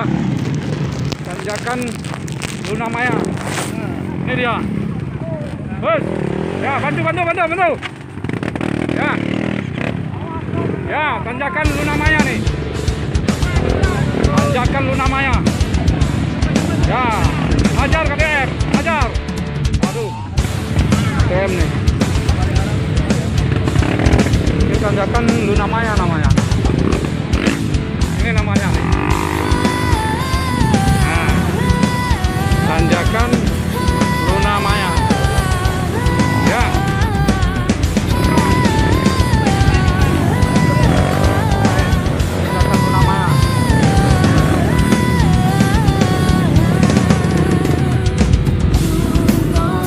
Ya, tanjakan Luna Maya. Ini dia. Bos, ya bantu. Ya, tanjakan Luna Maya nih. Tanjakan Luna Maya. Ya, hajar KTM, hajar. Aduh, KTM nih. Ini tanjakan Luna Maya namanya. Ini namanya nih. Nah, tanjakan Luna Maya. Ya. Tanjakan Luna Maya.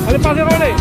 Ada pasir oleh.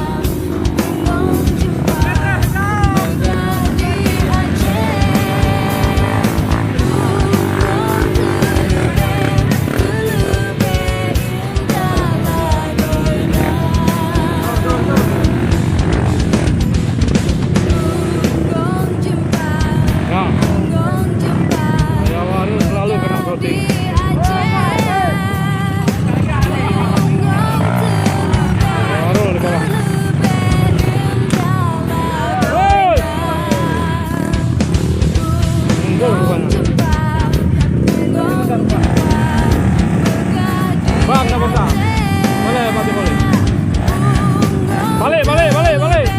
Balik.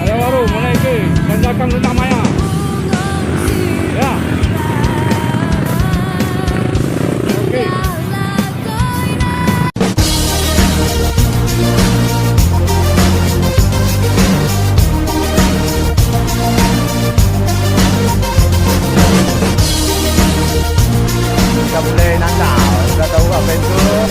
Ada warung menaiki tanjakan Luna Maya. Ya. Oke. Cà phê nắng đảo ra đấu ở bên trước.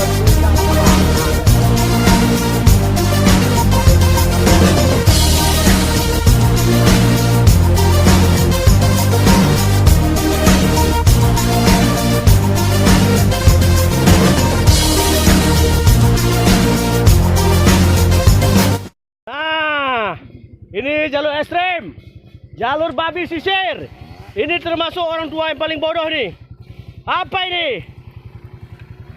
Nah, ini jalur ekstrem, jalur babi sisir. Ini termasuk orang tua yang paling bodoh nih. Apa ini?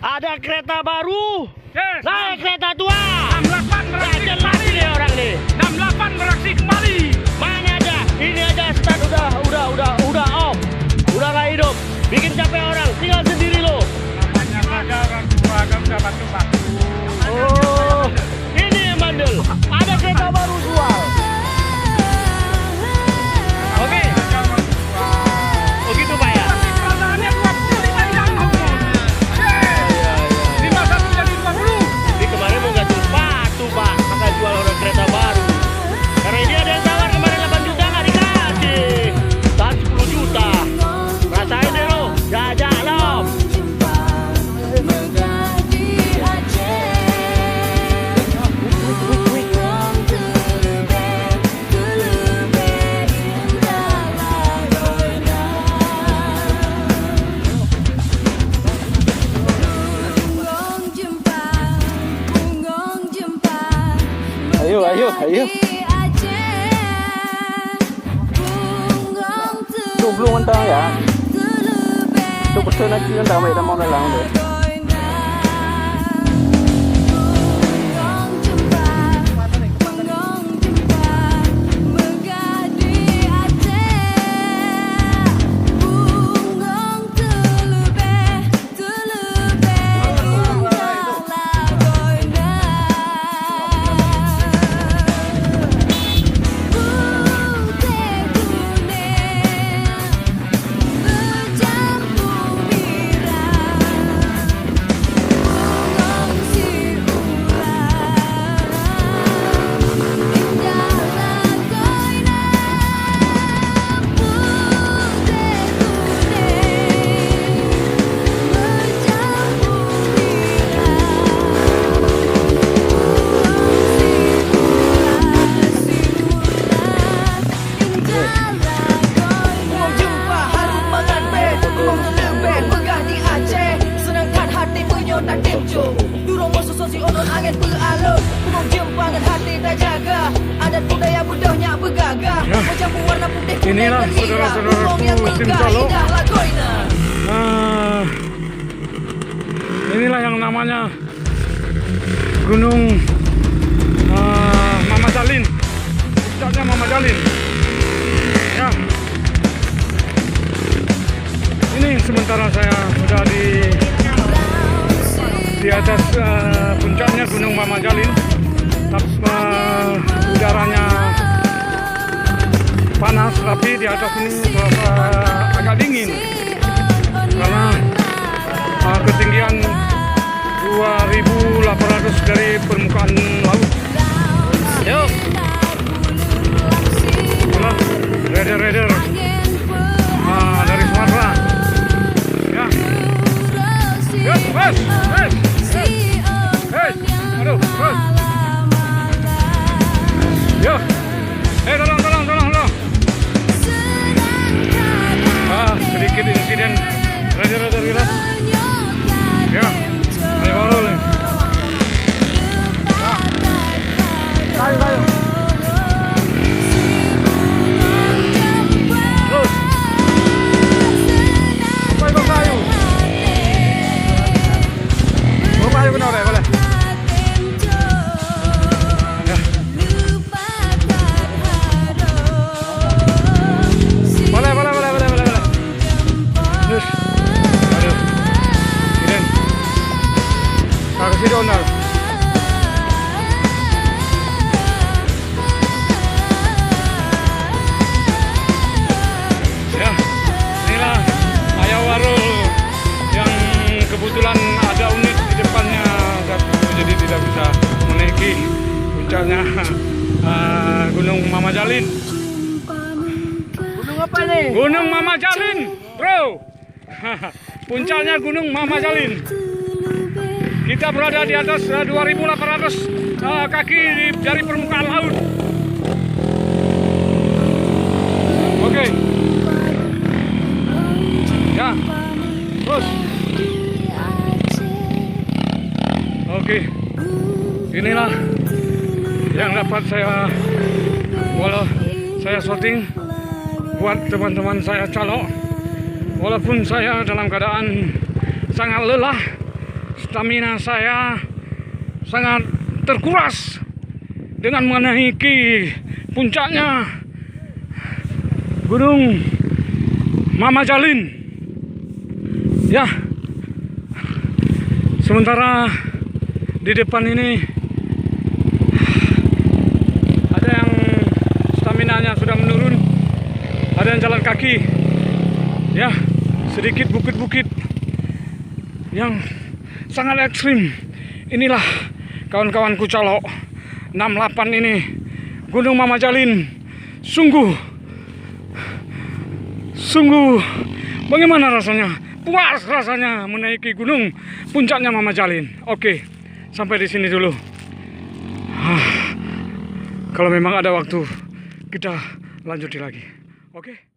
Ada kereta baru, Yes. naik kereta tua. 68 beraksi Jelas kembali. ini orang nih. 68 beraksi kembali. Mana aja? Ini aja start udah off, udah nggak hidup. Bikin capek orang, tinggal sendiri lo. Namanya saja orang tua kan udah batu-batu. Oh, ini yang bandel. Ada kereta baru jual. Oke, oh gitu Pak ya. Perasaannya 25 yang ngomong. 51 jadi 20. Ini kemarin mau ganti sepatu Pak, maka jual orang kereta baru. Karena ini ada yang tawar kemarin 8 juta nggak dikasih, saat 10 juta. Rasain deh lo, jajak lo. Ayo. Chụp luôn anh ta ya. Chụp bớt nó chỉ anh ta mày ta mong là làm được. nyo tak temco. Durung musuh si onon angin beralun. Kumong jempangan hati tak jaga. Adat budaya budahnya bergagah. Macam warna putih kuning Inilah berlirah. saudara-saudaraku Yang tim megah Calo. indah lagoina. Inilah yang namanya Gunung Mama Jalin. Puncaknya Mama Jalin. Ya. Ini sementara saya sudah di atas puncaknya Gunung Mama Jalin. Udaranya panas, tapi di atas ini terasa agak dingin karena ketinggian 2.800 dari permukaan laut. Yuk, itulah rider-rider dari Sumatera. Ya, yuk, terus, aduh, terus. Yuk, tolong. Sedikit insiden rider-rider kita. Ya, ayo baru nih. Kayu. Terus. Bawa kayu. Bawa kayu kena orang boleh. Ya. Boleh. Terus. Aduh. Iden. Kasih Donald. Ya, inilah Ayah Warul yang kebetulan ada unit di depannya, jadi tidak bisa menaiki puncaknya Gunung Mama Jalin. Gunung apa nih? Gunung Mama Jalin, bro. Puncaknya Gunung Mama Jalin. Kita berada di atas 2.800 kaki dari permukaan laut. Oke. Ya. Terus. Oke. Inilah yang dapat saya syuting buat teman-teman saya Calo. Walaupun saya dalam keadaan sangat lelah, stamina saya sangat terkuras dengan menaiki puncaknya Gunung Mama Jalin. Ya, sementara di depan ini ada yang staminanya sudah menurun, ada yang jalan kaki. Ya, sedikit bukit-bukit yang sangat ekstrim. Inilah kawan-kawanku Calo 68 ini, Gunung Mama Jalin. Sungguh bagaimana rasanya? Puas rasanya menaiki gunung puncaknya Mama Jalin. Oke, sampai di sini dulu. Kalau memang ada waktu, kita lanjuti lagi. Oke.